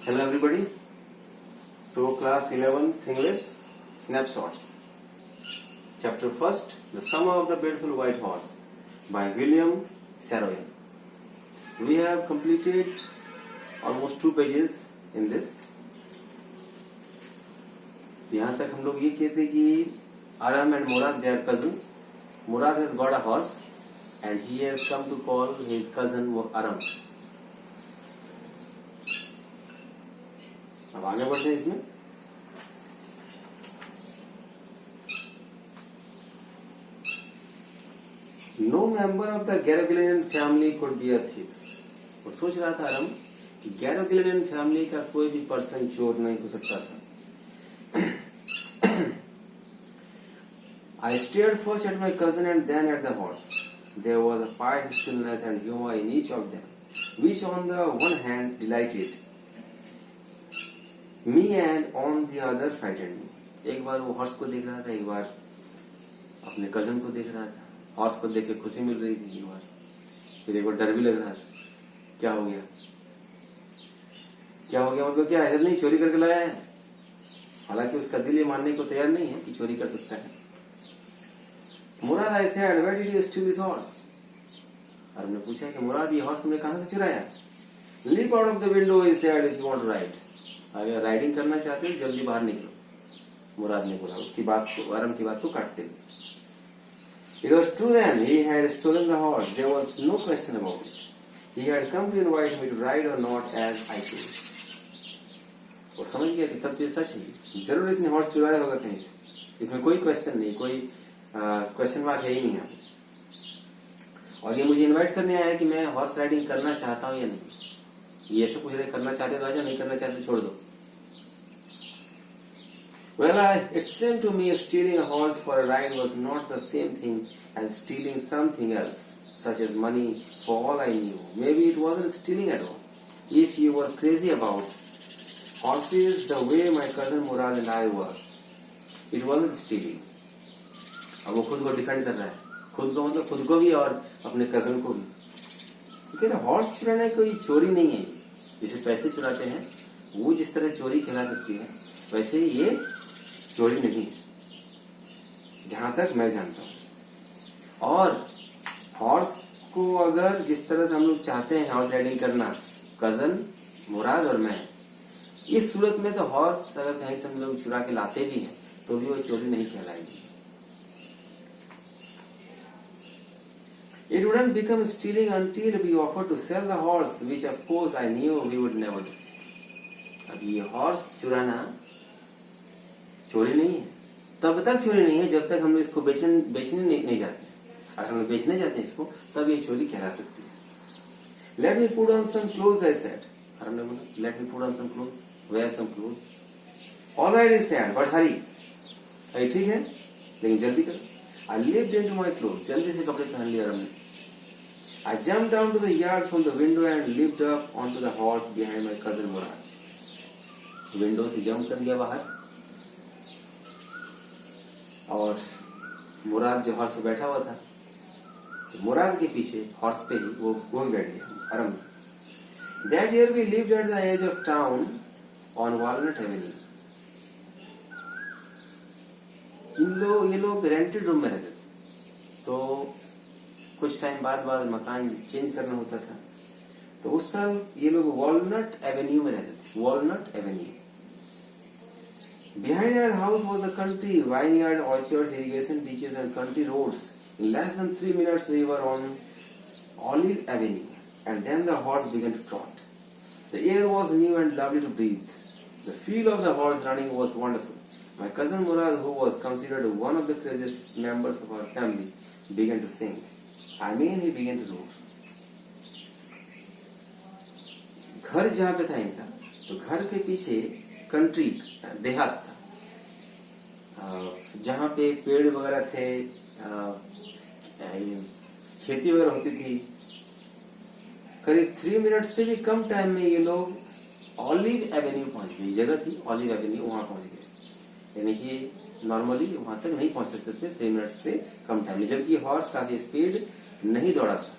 Hello everybody. So class 11th English snapshots. Chapter 1st, The Summer of the Beautiful White Horse by William Saroyan. We have completed almost 2 pages in this. यहाँ तक हम लोग ये कहते कि Aram and Murad, they are cousins. Murad has got a horse and he has come to call his cousin Aram. अब आगे बढ़ते हैं इसमें. No member of the Garogilian family could be a thief. वो सोच रहा था आरम कि Garogilian family का कोई भी पर्सन चोर नहीं हो सकता था. I stared first at my cousin and then at the horse. There was a pious stillness and humor in each of them, which on the one hand delighted me and on the other frightened me. एक बार वो horse को देख रहा था, एक बार अपने cousin को देख रहा था. हॉर्स को देख के खुशी मिल रही थी एक बार, फिर एक बार डर भी लग रहा था. क्या हो गया मतलब क्या है, नहीं चोरी करके लाया है. हालांकि उसका दिल ये मानने को तैयार नहीं है कि चोरी कर सकता है. मुराद, I said, where did you steal this horse? अरब ने पूछा कि मुराद ये हॉर्स तुमने कहां से चुराया? Leap out of the window, he said, if you want to ride. अगर राइडिंग करना चाहते हो जल्दी बाहर निकलो, मुराद ने बोला. उसकी बात को, आरम की बात को काटते हुए. It was true then, he had stolen the horse. There was no question about it. He had come to invite me to ride or not as I chose. वो समझ गया कि तब तो ये सच है, जरूर इसने हॉर्स चुराया होगा कहीं से. इसमें कोई क्वेश्चन नहीं, कोई क्वेश्चन मार्क है ही नहीं है. और ये मुझे इनवाइट करने आया कि मैं हॉर्स राइडिंग करना चाहता हूँ या नहीं. ये ऐसे पूछ रहे, करना चाहते तो आजा, नहीं करना चाहते छोड़ दो. Well, it seemed to me stealing a horse for a ride was not the same thing as stealing something else, such as money, for all I knew. Maybe it wasn't stealing at all. If you were crazy about horses the way my cousin Murad and I were, it wasn't stealing. अब वो खुद को defend कर रहा है, खुद को मतलब खुद को भी और अपने कजन को भी. क्योंकि हॉर्स चुराना कोई चोरी नहीं है. जिसे पैसे चुराते हैं वो जिस तरह चोरी कहला सकती है, वैसे ये चोरी नहीं है जहां तक मैं जानता हूं. और हॉर्स को अगर जिस तरह से हम लोग चाहते हैं हॉर्स राइडिंग करना, कजन मुराद और मैं, इस सूरत में तो हॉर्स अगर कहीं से हम लोग चुरा के लाते भी हैं तो भी वो चोरी नहीं कहलाएगी. It wouldn't become stealing until we offered to sell the horse, which of course I knew we would never do. अब ये हॉर्स चुराना चोरी नहीं है, तब तक चोरी नहीं है जब तक हम लोग इसको बेचने नहीं जाते. अगर हम बेचने जाते हैं इसको तब ये चोरी कहला सकती है. Let me put on some clothes, I said. हमने बोला, let me put on some clothes, wear some clothes. All right, he said, but hurry. अरे ठीक है, लेकिन जल्दी करो. I leaped into my clothes. जल्दी से कपड़े पहन लिए हमने. I jumped down to the yard from the window and leaped up onto the horse behind my cousin Murad. Window से जंप कर गया बाहर और मुराद जो हॉर्स पे बैठा हुआ था, तो मुराद के पीछे हॉर्स पे ही वो भी बैठ गया. आरम. That year we lived at the edge of town on Walnut Avenue. ये लोग रेंटेड रूम में रहते थे, तो कुछ टाइम बाद मकान चेंज करना होता था. तो उस साल ये लोग वॉलनट एवेन्यू में रहते थे. Walnut Avenue. Behind our house was the country, vineyard, orchards, irrigation ditches and country roads. In less than 3 minutes we were on Olive Avenue, and then the horse began to trot. The air was new and lovely to breathe. The feel of the horse running was wonderful. My cousin Murad, who was considered one of the craziest members of our family, began to sing. I mean, he began to roar. घर जहाँ पे था इनका, तो घर के पीछे country देहात था, जहाँ पे पेड़ वगैरह थे, खेती वगैरह होती थी. करीब 3 मिनट से भी कम टाइम में ये लोग ऑलिव एवेन्यू पहुंच गए. जगह थी ऑलिव एवेन्यू, वहां पहुंच गए. यानी कि नॉर्मली वहां तक नहीं पहुंच सकते थे 3 मिनट से कम टाइम में, जबकि हॉर्स काफी स्पीड नहीं दौड़ा था.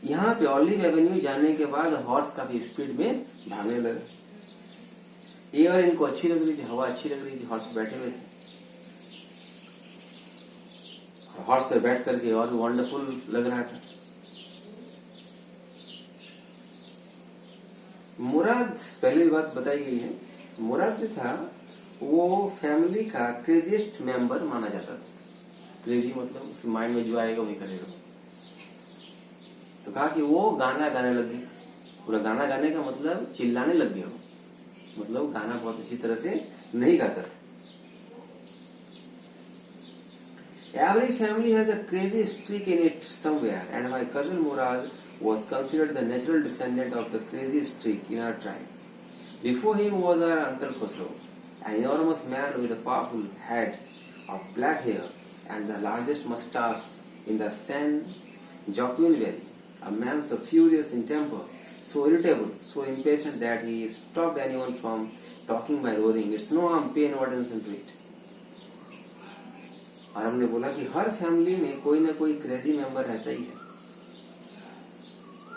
यहाँ पे ऑलिव एवेन्यू जाने के बाद हॉर्स काफी स्पीड में भागने लगा। एयर इनको अच्छी लग रही थी, हवा अच्छी लग रही थी, हॉर्स पे बैठे हुए थे। हॉर्स पे बैठ करके और वंडरफुल लग रहा था। मुराद, पहले भी बात बताई गई है, मुराद जो था वो फैमिली का क्रेजीस्ट मेंबर माना जाता था। क्रेजी मतलब उसके माइंड में जो आएगा वही करेगा। तो कहा कि वो गाना गाने लग गए। पूरा गाना गाने का मतलब चिल्लाने लग गए हो, मतलब गाना बहुत अच्छी तरह से नहीं गाता था। Every family has a crazy streak in it somewhere, and my cousin Murad was considered the natural descendant of the crazy streak in our tribe. Before him was our Uncle Khosrow, an enormous man with a powerful head of black hair and the largest mustache in the San Joaquin Valley. A man so furious in temper, so irritable, so impatient that he stopped anyone from talking by roaring, "It's no harm, pay no attention to it." और हमने बोला कि हर family में कोई ना कोई crazy member रहता ही है,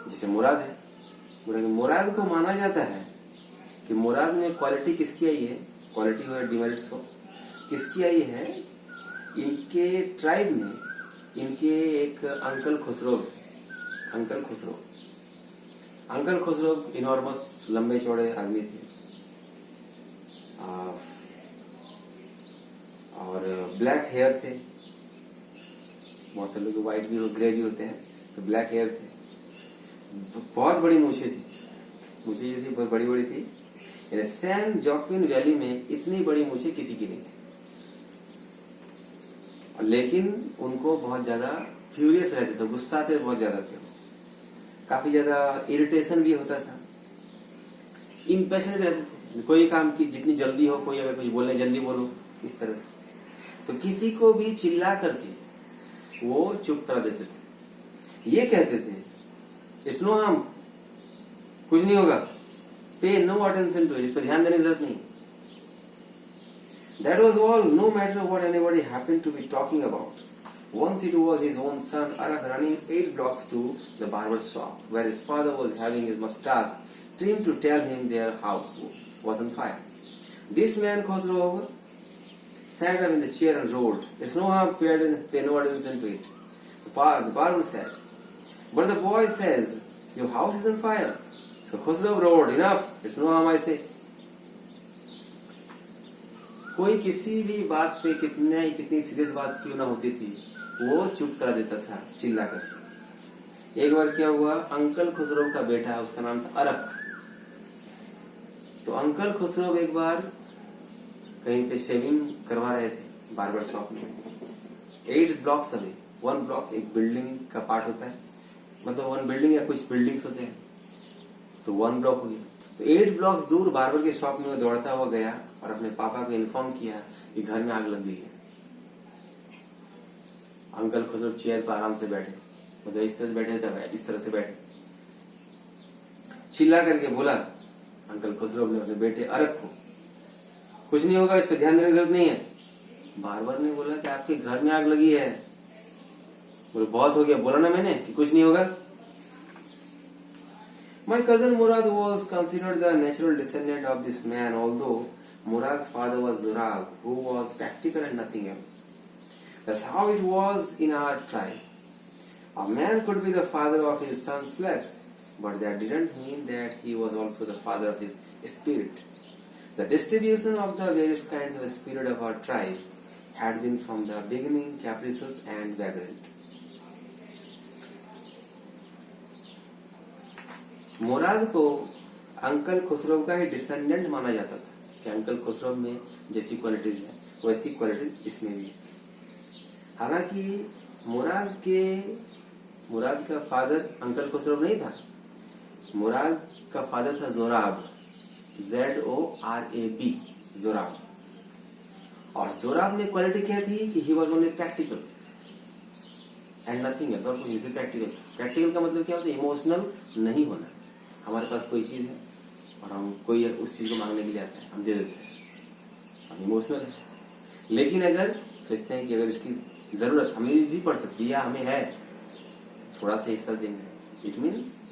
जिसे मुराद है। मुराद को माना जाता है कि मुराद में क्वालिटी किसकी आई है, क्वालिटी और डिमेरिट्स को किसकी आई है, इनके ट्राइब में इनके एक uncle Khusro, uncle Khusro enormous लंबे चौड़े आदमी थे और ब्लैक हेयर थे। बहुत से लोग व्हाइट भी ग्रे भी होते हैं, तो ब्लैक हेयर थे। बहुत बड़ी मूछें थी, मूछें जो थी बहुत बड़ी बड़ी थी। सैन जॉक्विन वैली में इतनी बड़ी मूछें किसी की नहीं थी। लेकिन उनको बहुत ज्यादा फ्यूरियस रहते थे, गुस्सा थे बहुत ज्यादा थे, काफी ज्यादा इरिटेशन भी होता था, इम्पेशेंट रहते थे। कोई काम की जितनी जल्दी हो, कोई अगर कुछ बोलने जल्दी बोलो, इस तरह से। तो किसी को भी चिल्ला करके वो चुप करा देते थे। ये कहते थे, इट्स नो हार्म, कुछ नहीं होगा, पे नो अटेंशन टू इट, इस पर ध्यान देने की जरूरत नहीं। That was all, no matter what anybody happened to be talking about. Once it was his own son Arak running 8 blocks to the barber shop, where his father was having his mustache trimmed to tell him their house was on fire. This man crossed over, sat up in the chair and roared, "It's no harm, pay no attention to it." The barber said, "But the boy says, your house is on fire." So Khosrow roared, "Enough, it's no harm, I say." कोई किसी भी बात पे कितनी serious बात क्यों ना होती थी, वो चुप करा देता था चिल्ला करके। एक बार क्या हुआ, अंकल खुसरो का बेटा, उसका नाम था अरक। तो अंकल खुसरो एक बार कहीं पे शेविंग करवा रहे थे बार्बर शॉप में, 8 ब्लॉक्स अवे। 1 ब्लॉक एक बिल्डिंग का पार्ट होता है, मतलब 1 बिल्डिंग या कुछ बिल्डिंग्स होते हैं, तो 1 ब्लॉक हो गया। तो 8 ब्लॉक्स दूर बार्बर के शॉप में दौड़ता हुआ गया और अपने पापा को इन्फॉर्म किया कि घर में आग लग गई है। अंकल खुसरो चेयर पर आराम से बैठे, मतलब इस तरह से बैठे थे, इस तरह से बैठे, चिल्ला करके बोला अंकल खुसरो ने अपने बेटे अरक को, कुछ नहीं होगा, इस पर ध्यान देने की जरूरत नहीं है। बार्बर ने बोला कि आपके घर में आग लगी है। बोले बहुत हो गया, बोला ना मैंने कि कुछ नहीं होगा। My cousin Murad was considered the natural descendant of this man, although Murad's father was Zurab, who was practical and nothing else. That's how it was in our tribe. A man could be the father of his son's flesh, but that didn't mean that he was also the father of his spirit. The distribution of the various kinds of spirit of our tribe had been from the beginning capricious and vagrant. मुराद को uncle Khusro का ही descendant माना जाता था कि uncle Khusro में जैसी qualities है वैसी क्वालिटीज इसमें भी है। हालांकि मुराद का फादर अंकल खुसरो नहीं था, मुराद का फादर था जोराब, ZORAB, जोराब। और जोराब में क्वालिटी क्या थी कि he was only practical and nothing else. और कुछ प्रैक्टिकल का मतलब क्या होता है, इमोशनल नहीं होना। हमारे पास कोई चीज है और हम कोई उस चीज को मांगने के लिए आता है, हम दे देते हैं, हम इमोशनल है। लेकिन अगर सोचते हैं कि अगर इसकी जरूरत हमें भी पड़ सकती है या हमें है, थोड़ा सा हिस्सा देंगे, it means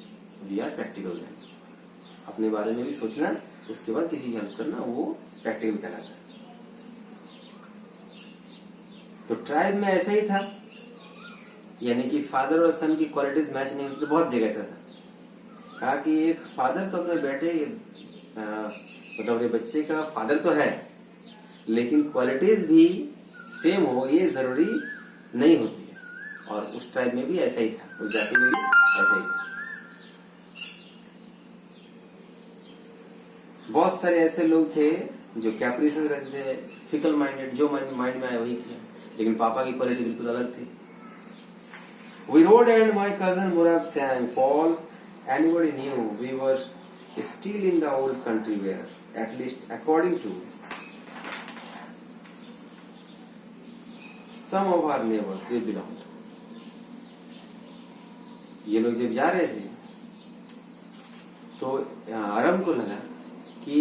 we are practical then. अपने बारे में भी सोचना, उसके बाद किसी की हेल्प करना, वो प्रैक्टिकल कहलाता है। तो ट्राइब में ऐसा ही था, यानी कि फादर और सन की क्वालिटीज मैच नहीं होती। बहुत जगह ऐसा था, कहा कि एक फादर तो अपने बेटे मतलब अपने बच्चे का फादर तो है, लेकिन क्वालिटीज भी सेम हो ये जरूरी नहीं होती है। और उस ट्राइब में भी ऐसा ही था, उस जाति में भी ऐसा ही था। बहुत सारे ऐसे लोग थे जो कैप्रिसियस रहते थे, फिकल माइंडेड, जो माइंड में आया वही किया, लेकिन पापा की क्वालिटी बिल्कुल अलग थी। We rode and my cousin Murad sang, "Fall." Anybody knew we were still in the old country where, at least according to some of our neighbors, we belonged. ये लोग जब जा रहे थे तो आरम को लगा कि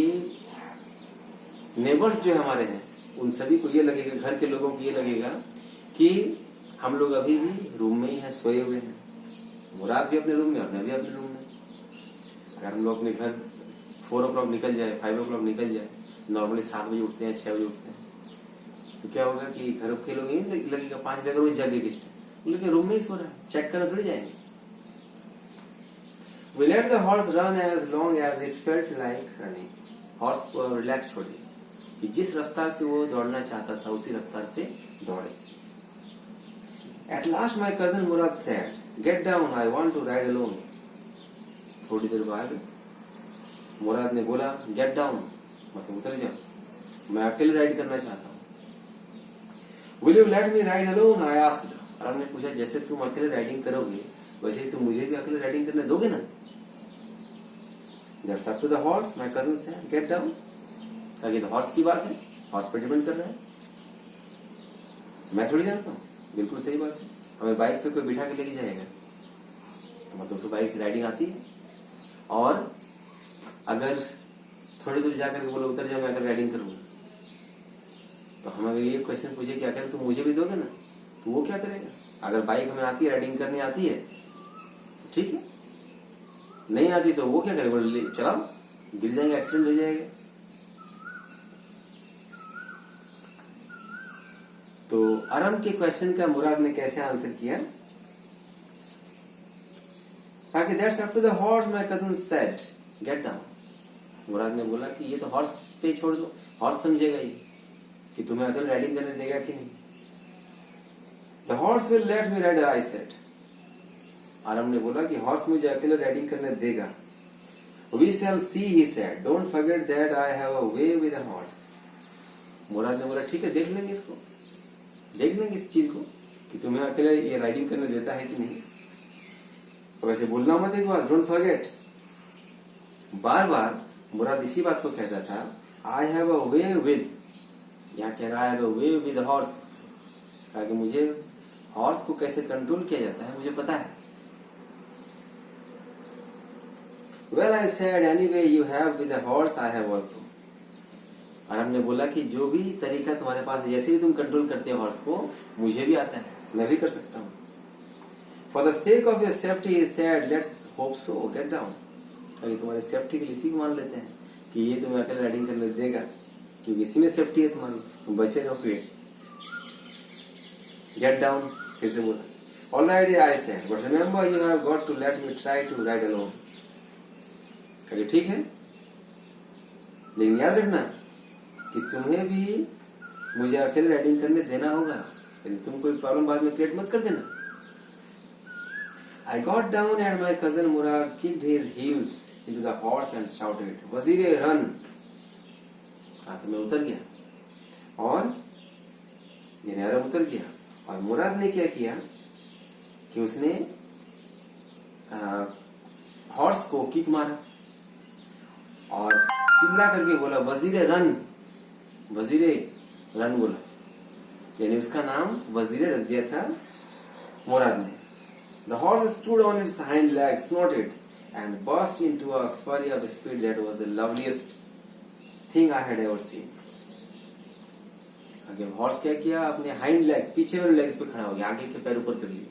नेबर्स जो हमारे हैं उन सभी को ये लगेगा, घर के लोगों को ये लगेगा कि हम लोग अभी भी रूम में ही हैं, सोए हुए हैं। मुराद भी अपने रूम में और मैं भी अपने रूम में। अगर हम लोग अपने घर 4 o'clock निकल जाए, 5 o'clock निकल जाए, नॉर्मली 7 बजे उठते हैं, 6 बजे उठते हैं, तो क्या होगा कि घर के लोग यही लगेगा 5 बजे अगर वो जगे किस टाइम, लेकिन रूम में ही सो रहा है, चेक करने थोड़ी जाएंगे। We let the horse run as long as it felt like running. Horse को रिलैक्स छोड़ दिया कि जिस रफ्तार से वो दौड़ना चाहता था उसी रफ्तार से दौड़े। At last my cousin Murad said, "Get down, I want to ride alone." थोड़ी देर बाद मुराद ने बोला, "Get down," मतलब उतर जाओ, मैं अकेले राइड करना चाहता हूँ। "Will you let me ride alone?" I asked. आराम ने पूछा, जैसे तुम अकेले राइडिंग करोगे वैसे ही तुम मुझे भी अकेले राइडिंग करने दोगे ना? That's up to the horse, my cousin said. Get down. आगे तो हॉर्स की बात है, हॉर्स पर डिपेंड कर रहा है, मैं थोड़ी जानता हूँ। बिल्कुल सही बात है, हमें बाइक पे कोई बिठा के लेके जाएगा तो मतलब उसको बाइक राइडिंग आती है। और अगर थोड़ी दूर जाकर के बोलो उतर जाओ मैं अगर राइडिंग करूंगा, तो हम अगर ये क्वेश्चन पूछे कि अगर तुम मुझे भी दोगे ना, तो वो क्या करेगा? अगर बाइक हमें आती है, राइडिंग करनी आती है तो ठीक है, नहीं आती तो वो क्या करेगा? बोले चलाओ, गिर जाएंगे, एक्सीडेंट हो जाएगा। तो अरम के क्वेश्चन का मुराद ने कैसे आंसर किया? ताकि that's up to the horse, my cousin said, get down. Mourad ने बोला कि ये तो हॉर्स पे छोड़ दो, हॉर्स समझेगा ये कि तुम्हें अगर राइडिंग करने देगा कि नहीं। The horse will let me ride, I said. Aram ने बोला कि हॉर्स मुझे अकेले राइडिंग करने देगा। We shall see, he said. Don't forget that I have a way with a horse. मुराद ने बोला ठीक है, देख लेंगे इसको, देख लेंगे इस चीज को कि तुम्हें अकेले ये राइडिंग करने देता है कि नहीं। तो वैसे बोलना मत एक बार, डोंट फॉरगेट। बार बार मुराद इसी बात को कहता था, I have a way with, यहाँ कह रहा है I have a way with horse, कहा कि मुझे हॉर्स को कैसे कंट्रोल किया जाता है मुझे पता है। Well, I said, anyway you have with a horse, I have also. और हमने बोला कि जो भी तरीका तुम्हारे पास, जैसे भी तुम कंट्रोल करते हो हॉर्स को, मुझे भी आता है, मैं भी कर सकता हूँ। For the sake of your safety, he said, let's hope so, get down. अगर तुम्हारे सेफ्टी के लिए इसी को मान लेते हैं कि ये तुम्हें अकेले राइडिंग करने देगा, क्योंकि इसी में सेफ्टी है तुम्हारी, तुम बचे रहोगे। Get down, फिर से बोला। All right, I said, but remember you have got to let me try to ride alone. कहिए ठीक है, लेकिन याद रखना कि तुम्हें भी मुझे अकेले राइडिंग करने देना होगा, लेकिन तुम कोई प्रॉब्लम बाद में क्रिएट मत कर देना। I got down and my cousin Murad kicked his heels into the horse and shouted, "Wazir, run!" कहा तो मैं उतर गया और ये नहर उतर गया। और मुराद ने क्या किया कि उसने हॉर्स को किक मारा और चिल्ला करके बोला, "वजीरे रन!" वजीरे रन बोला, यानी उसका नाम वजीरे रख दिया था मुराद ने। The horse stood on its hind legs, snorted, and burst into a flurry of speed that was the loveliest thing I had ever seen. आगे हॉर्स क्या किया, अपने हाइंड लेग्स, पीछे वाले लेग्स पे खड़ा हो गया, आगे के पैर ऊपर कर लिए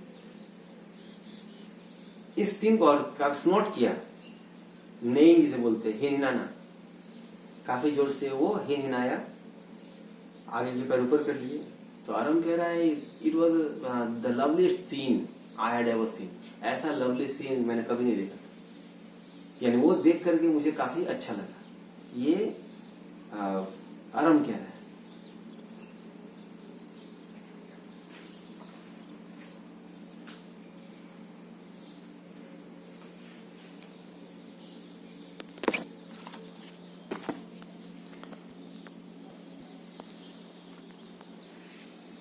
इस सीन को और स्नोट किया, नेइंग जिसे बोलते हैं, हिनहिनाना, काफी जोर से वो हिनहिनाया, आगे के पैर ऊपर कर लिए। तो आरम कह रहा है it was the loveliest scene I had ever seen, ऐसा लवली सीन मैंने कभी नहीं देखा था, यानी वो देख करके मुझे काफी अच्छा लगा। ये आरम कह रहा है।